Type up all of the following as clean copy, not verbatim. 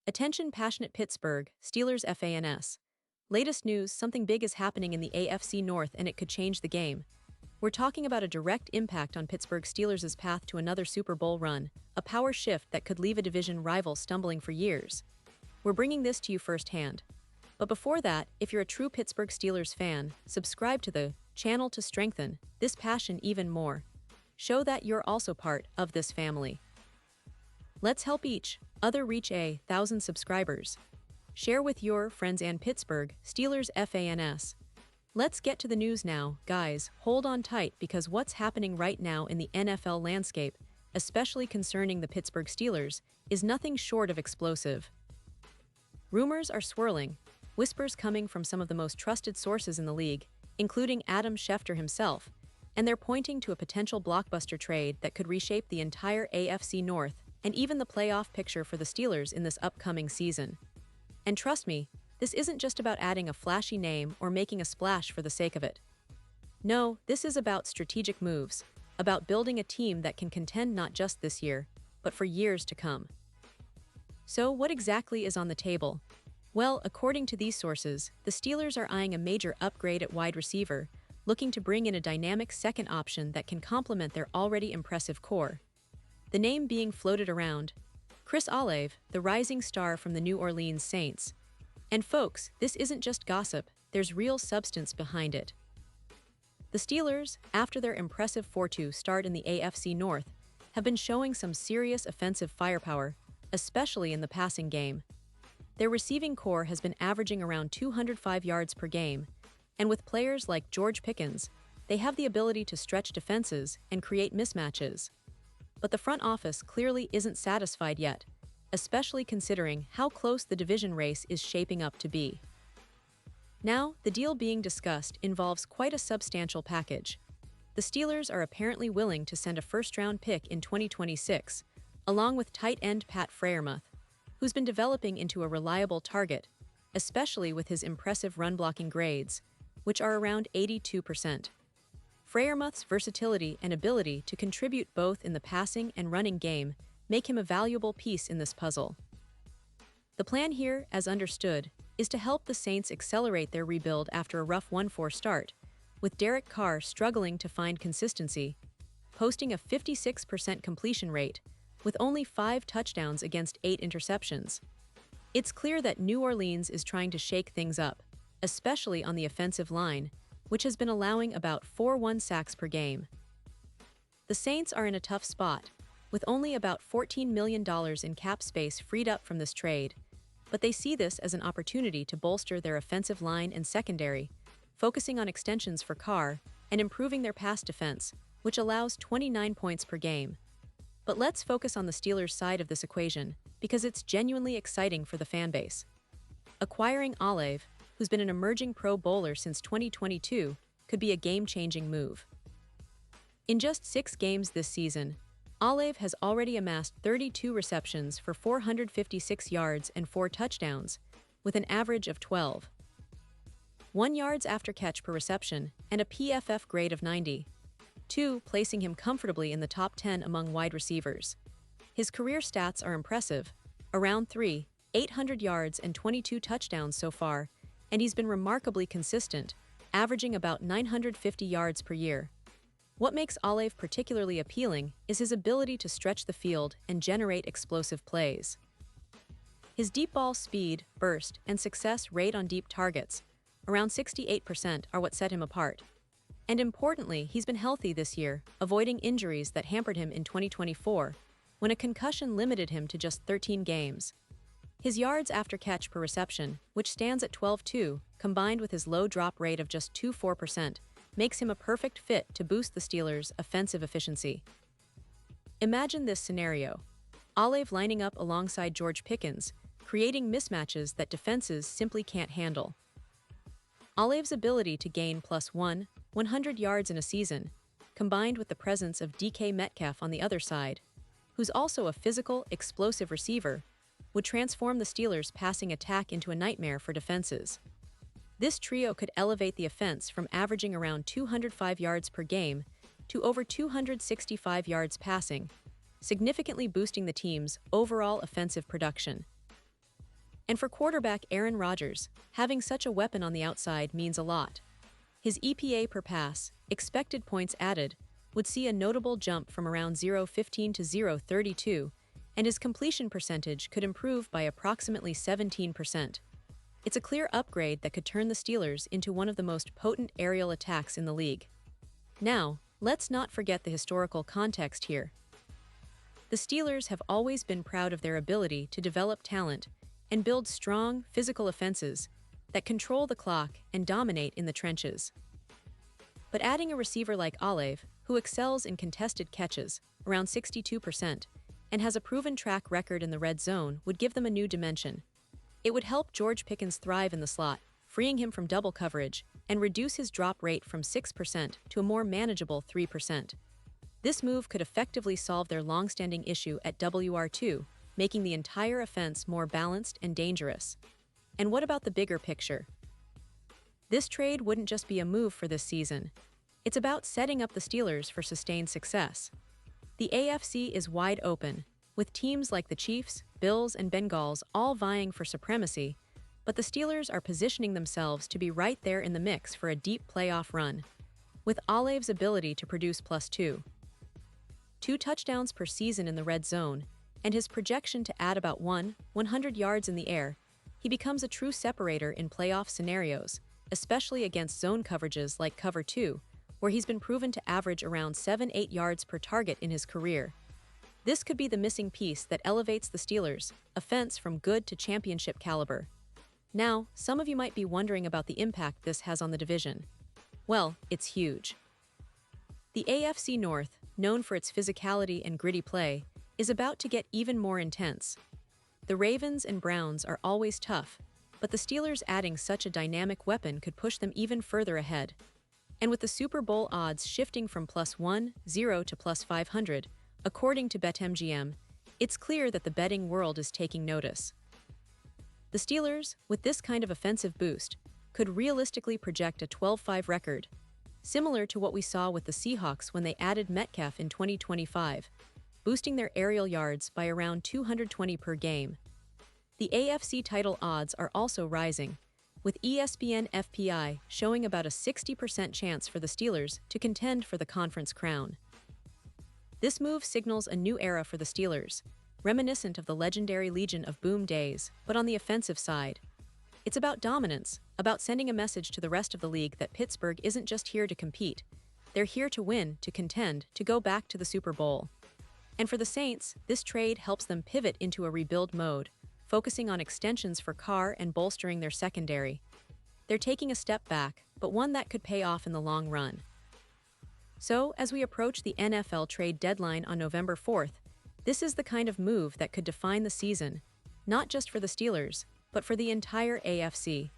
Attention passionate Pittsburgh Steelers fans. Latest news, something big is happening in the AFC North and it could change the game. We're talking about a direct impact on Pittsburgh Steelers' path to another Super Bowl run, a power shift that could leave a division rival stumbling for years. We're bringing this to you firsthand. But before that, if you're a true Pittsburgh Steelers fan, subscribe to the channel to strengthen this passion even more. Show that you're also part of this family. Let's help each other reach 1,000 subscribers. Share with your friends and Pittsburgh Steelers fans. Let's get to the news now, guys. Hold on tight because what's happening right now in the NFL landscape, especially concerning the Pittsburgh Steelers, is nothing short of explosive. Rumors are swirling, whispers coming from some of the most trusted sources in the league, including Adam Schefter himself, and they're pointing to a potential blockbuster trade that could reshape the entire AFC North and even the playoff picture for the Steelers in this upcoming season. And trust me, this isn't just about adding a flashy name or making a splash for the sake of it. No, this is about strategic moves, about building a team that can contend not just this year, but for years to come. So what exactly is on the table? Well, according to these sources, the Steelers are eyeing a major upgrade at wide receiver, looking to bring in a dynamic second option that can complement their already impressive core. The name being floated around, Chris Olave, the rising star from the New Orleans Saints. And folks, this isn't just gossip, there's real substance behind it. The Steelers, after their impressive 4-2 start in the AFC North, have been showing some serious offensive firepower, especially in the passing game. Their receiving core has been averaging around 205 yards per game, and with players like George Pickens, they have the ability to stretch defenses and create mismatches. But the front office clearly isn't satisfied yet, especially considering how close the division race is shaping up to be. Now, the deal being discussed involves quite a substantial package. The Steelers are apparently willing to send a first-round pick in 2026, along with tight end Pat Freiermuth, who's been developing into a reliable target, especially with his impressive run-blocking grades, which are around 82%. Freiermuth's versatility and ability to contribute both in the passing and running game make him a valuable piece in this puzzle. The plan here, as understood, is to help the Saints accelerate their rebuild after a rough 1-4 start, with Derek Carr struggling to find consistency, posting a 56% completion rate, with only 5 touchdowns against 8 interceptions. It's clear that New Orleans is trying to shake things up, especially on the offensive line, which has been allowing about 4-1 sacks per game. The Saints are in a tough spot, with only about $14 million in cap space freed up from this trade, but they see this as an opportunity to bolster their offensive line and secondary, focusing on extensions for Carr and improving their pass defense, which allows 29 points per game. But let's focus on the Steelers' side of this equation, because it's genuinely exciting for the fanbase. Acquiring Olave, who's been an emerging Pro Bowler since 2022, could be a game-changing move. In just 6 games this season, Olave has already amassed 32 receptions for 456 yards and 4 touchdowns, with an average of 12.1 yards after catch per reception and a PFF grade of 90.2, placing him comfortably in the top 10 among wide receivers. His career stats are impressive, around 800 yards and 22 touchdowns so far, and he's been remarkably consistent, averaging about 950 yards per year. What makes Olave particularly appealing is his ability to stretch the field and generate explosive plays. His deep ball speed, burst, and success rate on deep targets, around 68%, are what set him apart. And importantly, he's been healthy this year, avoiding injuries that hampered him in 2024, when a concussion limited him to just 13 games. His yards after catch per reception, which stands at 12.2, combined with his low drop rate of just 2.4%, makes him a perfect fit to boost the Steelers' offensive efficiency. Imagine this scenario: Olave lining up alongside George Pickens, creating mismatches that defenses simply can't handle. Olave's ability to gain +100 yards in a season, combined with the presence of DK Metcalf on the other side, who's also a physical, explosive receiver, would transform the Steelers' passing attack into a nightmare for defenses. This trio could elevate the offense from averaging around 205 yards per game to over 265 yards passing, significantly boosting the team's overall offensive production. And for quarterback Aaron Rodgers, having such a weapon on the outside means a lot. His EPA per pass, expected points added, would see a notable jump from around 0.15 to 0.32, and his completion percentage could improve by approximately 17%. It's a clear upgrade that could turn the Steelers into one of the most potent aerial attacks in the league. Now, let's not forget the historical context here. The Steelers have always been proud of their ability to develop talent and build strong, physical offenses that control the clock and dominate in the trenches. But adding a receiver like Olive, who excels in contested catches, around 62%, and has a proven track record in the red zone, would give them a new dimension. It would help George Pickens thrive in the slot, freeing him from double coverage, and reduce his drop rate from 6% to a more manageable 3%. This move could effectively solve their long-standing issue at WR2, making the entire offense more balanced and dangerous. And what about the bigger picture? This trade wouldn't just be a move for this season. It's about setting up the Steelers for sustained success. The AFC is wide open, with teams like the Chiefs, Bills, and Bengals all vying for supremacy, but the Steelers are positioning themselves to be right there in the mix for a deep playoff run, with Olive's ability to produce +2 touchdowns per season in the red zone, and his projection to add about 100 yards in the air. He becomes a true separator in playoff scenarios, especially against zone coverages like Cover 2, where he's been proven to average around 7-8 yards per target in his career. This could be the missing piece that elevates the Steelers' offense from good to championship caliber. Now, some of you might be wondering about the impact this has on the division. Well, it's huge. The AFC North, known for its physicality and gritty play, is about to get even more intense. The Ravens and Browns are always tough, but the Steelers adding such a dynamic weapon could push them even further ahead. And with the Super Bowl odds shifting from +110 to +500, according to BetMGM, it's clear that the betting world is taking notice. The Steelers, with this kind of offensive boost, could realistically project a 12-5 record, similar to what we saw with the Seahawks when they added Metcalf in 2025, boosting their aerial yards by around 220 per game. The AFC title odds are also rising, with ESPN FPI showing about a 60% chance for the Steelers to contend for the conference crown. This move signals a new era for the Steelers, reminiscent of the legendary Legion of Boom days, but on the offensive side. It's about dominance, about sending a message to the rest of the league that Pittsburgh isn't just here to compete. They're here to win, to contend, to go back to the Super Bowl. And for the Saints, this trade helps them pivot into a rebuild mode, focusing on extensions for Carr and bolstering their secondary. They're taking a step back, but one that could pay off in the long run. So, as we approach the NFL trade deadline on November 4th, this is the kind of move that could define the season, not just for the Steelers, but for the entire AFC.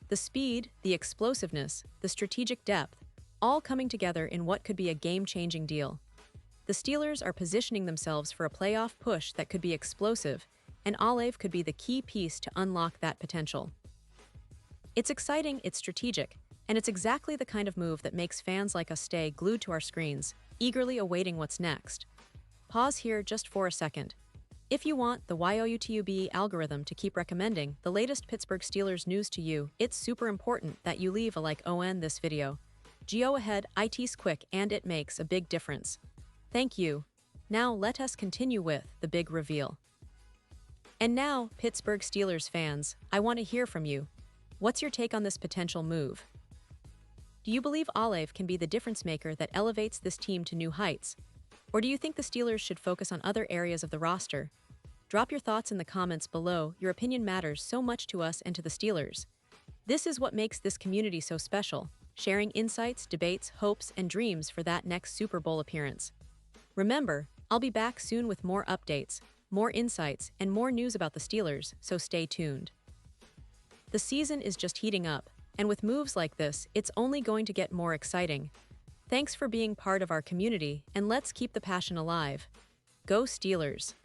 The speed, the explosiveness, the strategic depth, all coming together in what could be a game-changing deal. The Steelers are positioning themselves for a playoff push that could be explosive, and Olive could be the key piece to unlock that potential. It's exciting, it's strategic, and it's exactly the kind of move that makes fans like us stay glued to our screens, eagerly awaiting what's next. Pause here just for a second. If you want the YouTube algorithm to keep recommending the latest Pittsburgh Steelers news to you, it's super important that you leave a like on this video. Go ahead, it's quick and it makes a big difference. Thank you. Now let us continue with the big reveal. And now, Pittsburgh Steelers fans, I want to hear from you. What's your take on this potential move? Do you believe Olive can be the difference maker that elevates this team to new heights? Or do you think the Steelers should focus on other areas of the roster? Drop your thoughts in the comments below. Your opinion matters so much to us and to the Steelers. This is what makes this community so special, sharing insights, debates, hopes, and dreams for that next Super Bowl appearance. Remember, I'll be back soon with more updates, more insights, and more news about the Steelers, so stay tuned. The season is just heating up, and with moves like this, it's only going to get more exciting. Thanks for being part of our community, and let's keep the passion alive. Go Steelers!